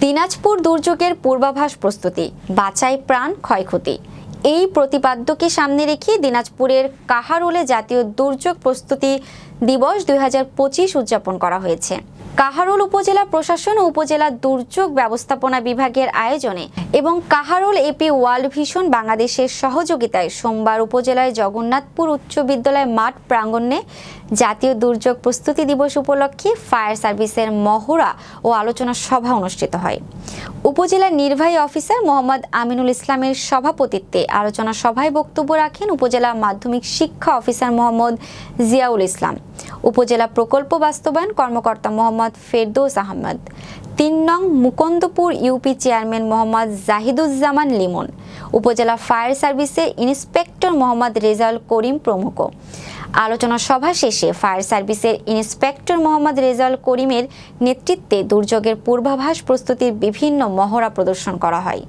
দিনাজপুর দুর্যোগের পূর্বাভাস প্রস্তুতি, বাঁচায় প্রাণ, ক্ষয়ক্ষতি। এই প্রতিপাদ্যকে সামনে রেখে দিনাজপুরের কাহারোলে জাতীয় দুর্যোগ প্রস্তুতি দিবস 2025 উদযাপন করা হয়েছে। কাহারোল উপজেলা প্রশাসন ও উপজেলা দুর্যোগ ব্যবস্থাপনা বিভাগের আয়োজনে এবং কাহারোল এপি ওয়ার্ল্ড ভিশন বাংলাদেশের সহযোগিতায় সোমবার উপজেলায় জগন্নাথপুর উচ্চ বিদ্যালয় মাঠ প্রাঙ্গণে জাতীয় দুর্যোগ প্রস্তুতি দিবস উপলক্ষে ফায়ার সার্ভিসের মহড়া ও আলোচনা সভা অনুষ্ঠিত হয়। উপজেলা নির্বাহী অফিসার মোহাম্মদ আমিনুল ইসলামের সভাপতিত্বে আলোচনা সভায় বক্তব্য রাখেন উপজেলা মাধ্যমিক শিক্ষা অফিসার মোহাম্মদ জিয়াউল ইসলাম, উপজেলা প্রকল্প বাস্তবায়ন কর্মকর্তা মোহাম্মদ ফেরদৌস আহমদ, ৩ নং মুকুন্দপুর ইউপি চেয়ারম্যান মোহাম্মদ জাহিদুজ্জামান লিমন, উপজেলা ফায়ার সার্ভিসের ইন্সপেক্টর মোহাম্মদ রেজাউল করিম প্রমুখ। আলোচনা সভা শেষে ফায়ার সার্ভিসের ইন্সপেক্টর মোহাম্মদ রেজাউল করিমের নেতৃত্বে দুর্যোগের পূর্বাভাস প্রস্তুতির বিভিন্ন মহড়া প্রদর্শন করা হয়।